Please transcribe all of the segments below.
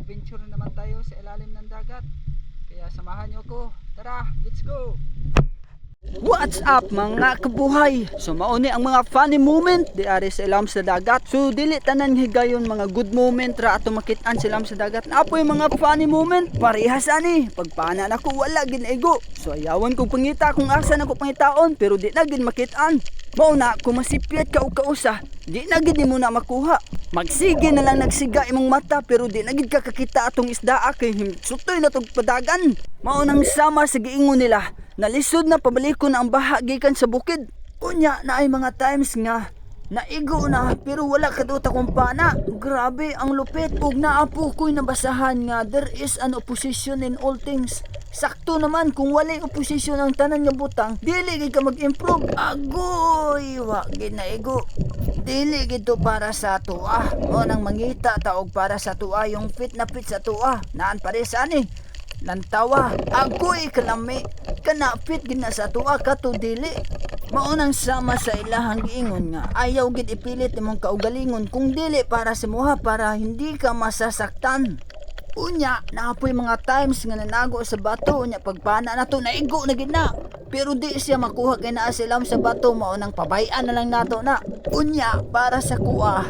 mag-adventure na naman tayo sa ilalim ng dagat. Kaya samahan nyo ako. Tara, let's go! What's up mga kabuhay? So mauni ang mga funny moment di ari sa ilam sa dagat. So dili tanan higayon mga good moment ra ato makit-an sa ilam sa dagat. Apoy mga funny moment parehas ani. Pagpana nako wala gid ego. So ayawan kog pangita kung asa nako pangitaon pero di na gid makit-an. Mao na kung masipyat ka og kausa, di na gid mo na makuha. Magsige na lang nagsiga imong mata pero di na gid ka kakita atong isdaa kay himsutoy na tog padagan. Mao nang sama sa giingon nila. Nalisod na pabalikon ang baha gikan sa bukid. Kunya na ay mga times nga naigo na pero wala kadto akong pana. Grabe ang lupit ug naapo ko'y nabasahan nga there is an opposition in all things. Sakto naman kung walay opposition ang tanan nga butang, dili gid ka mag-improve. Agoy, wa gid naigo. Dili gid to para sa tuwa. O nang mangita ta og para sa tuwa yung fit na fit sa tuwa. Naan pares ani. Lantawa, agoy kalami, kana fit gid na sa tuwa kato dili. Maunang sama sa ilahang giingon nga ayaw gid ipilit imong kaugalingon kung dili para sa muha para hindi ka masasaktan. Unya, naapoy mga times nga nanago sa bato unya pagpana nato naigo na gid na. Pero di siya makuha kay naa silam sa bato maunang pabayan na lang nato na. Unya, para sa kuha.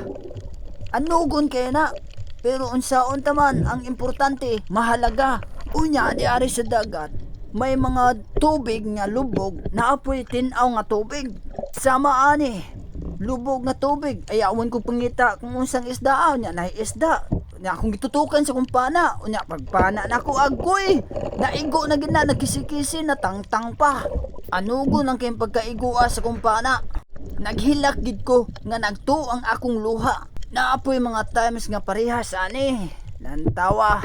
Anugon kay na. Pero unsaon taman ang importante, mahalaga. Unya di ari sa dagat may mga tubig nga lubog naapoy tin-aw nga tubig sama ani lubog nga tubig ayawan ko pangita kung unsang isda nya nahi isda nya akong gitutukan sa kumpana unya pagpana nako agoy naigo na gid na nagkisikisi na tangtang pa anugo nang kay pagkaigua sa kumpana naghilak gid ko nga nagtuo ang akong luha naapoy mga times nga parehas ani lantawa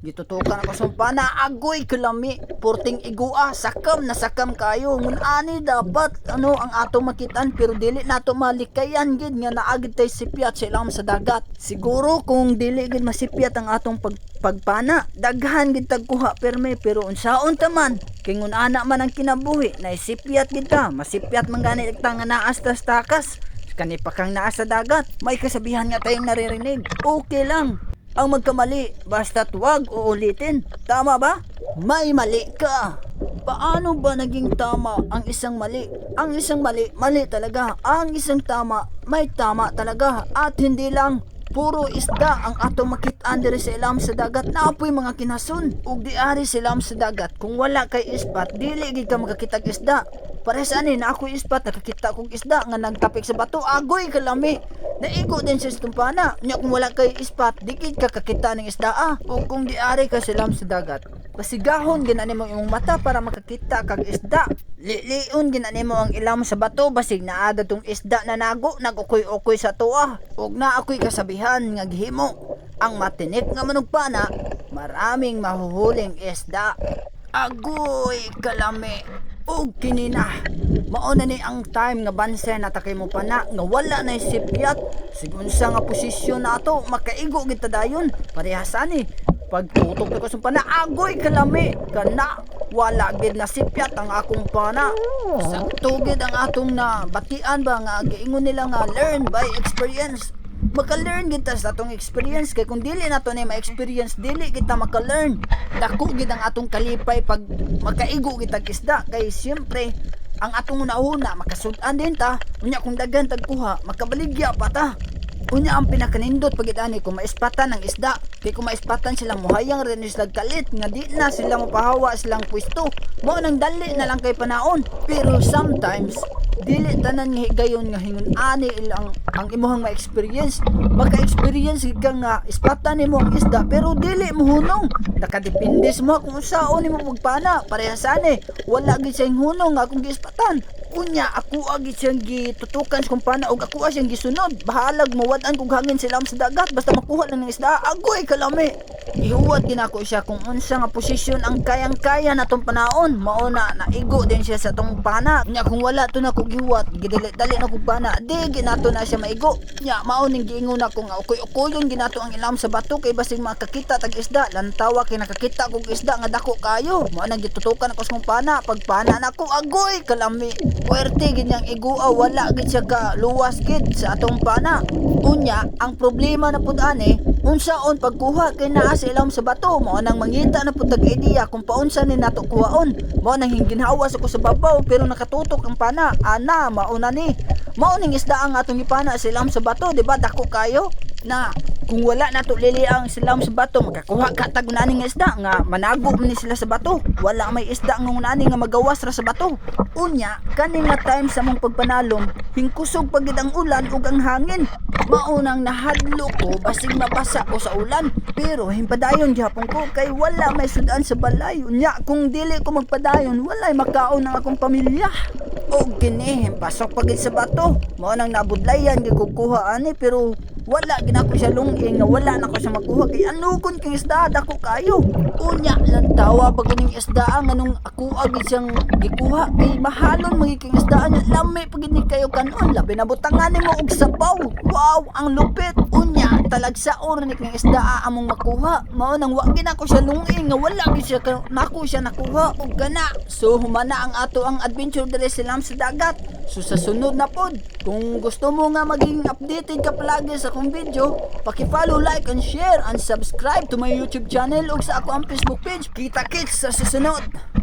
gitutukan ako sa pana agoy kalami porting igua sakam na sakam kayo ngun ani dapat ano ang ato makitan pero dili nato malikayan gid nga naagid tay sipyat sa ilang sa dagat siguro kung dili gid masipyat ang atong pagpana daghan gid tagkuha perme pero unsaon taman kay ngun ana man ang kinabuhi naisipyat gid ta masipyat man gani ta nga naas tas takas kani pa kang naa sa dagat may kasabihan nga tayong naririnig okay lang ang magkamali, basta't wag uulitin. Tama ba? May mali ka. Paano ba naging tama ang isang mali? Ang isang mali, mali talaga. Ang isang tama, may tama talaga. At hindi lang puro isda ang ato makit-an diri sa ilam sa dagat na apoy mga kinason. Ug di ari sa ilam sa dagat kung wala kay ispat, dili gid ka makakitag isda. Pares ani na ako ispat nakakita kong isda nga nagtapik sa bato agoy kalami naigo din sa tumpana nya kung wala kay ispat dikit ka kakita ng isda o kung di ari ka silam sa dagat pasigahon ginani mo imong mata para makakita kag isda liliun ginani mo ang ilam sa bato basig naada tong isda na nago nagukoy-ukoy sa tuwa ug na ako'y kasabihan nga gihimo ang matinik nga manugpana maraming mahuhuling isda agoy kalami og kinina mauna ni ang time nga bansen natakay mo pa na nga wala na sipyat sigunsa nga posisyon nato makaigo gid ta dayon parehas ani pagtutok ko sa pana agoy kalami kana wala gid na sipyat ang akong pana sakto gid ang atong na batian ba nga giingon nila nga learn by experience maka-learn gid ta sa atong experience kay kung dili nato na ma-experience dili kita maka-learn dako gid ang atong kalipay pag makaigo gid tag isda kay siyempre ang atong una makasud-an din ta unya kung daghan tagkuha makabaligya pa ta unya ang pinakanindot pagid ani kung maispatan ang isda kay kung maispatan silang muhayang rin sila kalit nga di na sila mapahawa silang pwesto mo nang dali na lang kay panaon pero sometimes dili tanan nga higayon nga hingon ani ilang ang imong ma-experience maka-experience ka nga ispatan nimo ang isda pero dili mo hunong nakadepende mo kung usaon nimo magpana parehas ani wala gid siyang hunong nga akong giispatan unya ako agi siyang gitutukan sa kumpana og ako siyang gisunod bahalag mawad-an kog hangin sila sa dagat basta makuha lang ng isda agoy kalami ihuwat ginako siya kung unsa nga posisyon ang kayang-kaya natong panaon mauna naigo din siya sa tong pana nya kung wala to na kog gihuwat gidali na kog pana di ginato na siya maigo nya mao ning giingon ako nga ukoy-ukoyon ginato ang ilam sa bato kay basig makakita tag isda lantawa kay nakakita kog isda nga dako kayo mao nang gitutukan ako sa pana pagpana nako agoy kalami puwerte gid niyang igua wala gid siya ka luwas gid sa atong pana unya ang problema na pud ani Unsaon pagkuha kay naa sa ilawom sa bato, mao nang mangita na pud tag ideya kung paunsa ni nato kuhaon. Mao nang hinginhawas ako sa babaw pero nakatutok ang pana. Ana, mauna ni. Mao ning isda ang atong ipana sa ilawom sa bato, di ba? Dako kayo na kung wala nato lili ang silam sa bato, makakuha ka tag unani nga isda nga manago man ni sila sa bato. Wala may isda nga unani nga magawas ra sa bato. Unya kani nga time sa mong pagpanalom, hingkusog pagid ang ulan ug ang hangin. Maunang nahadlo ko basig mabasa ko sa ulan, pero himpadayon gyapon ko kay wala may sudan sa balay. Unya kung dili ko magpadayon, walay makaon ang akong pamilya. Og kini pasok pagid sa bato. Mao nang nabudlayan gikukuha ani pero wala ginako siya lunging nga wala na ko siya makuha kay anukon kang isda dako kayo. Unya lang tawa pag ning isda nganong ako agid siyang gikuha kay mahalon magiging isda nya lami pagid ni kayo kanon labi na butangan nimo og sabaw. Wow, ang lupit. Unya talagsaon ni kang isda among makuha. Mao nang wa ginako siya lunging nga wala gid siya nako siya nakuha og gana. So humana ang ato ang adventure diri sa Lam sa dagat. So sa sunod na pod, kung gusto mo nga maging updated ka palagi sa akong video, paki-follow, like, and share, and subscribe to my YouTube channel ug sa ako ang Facebook page. Kita-kits sa susunod!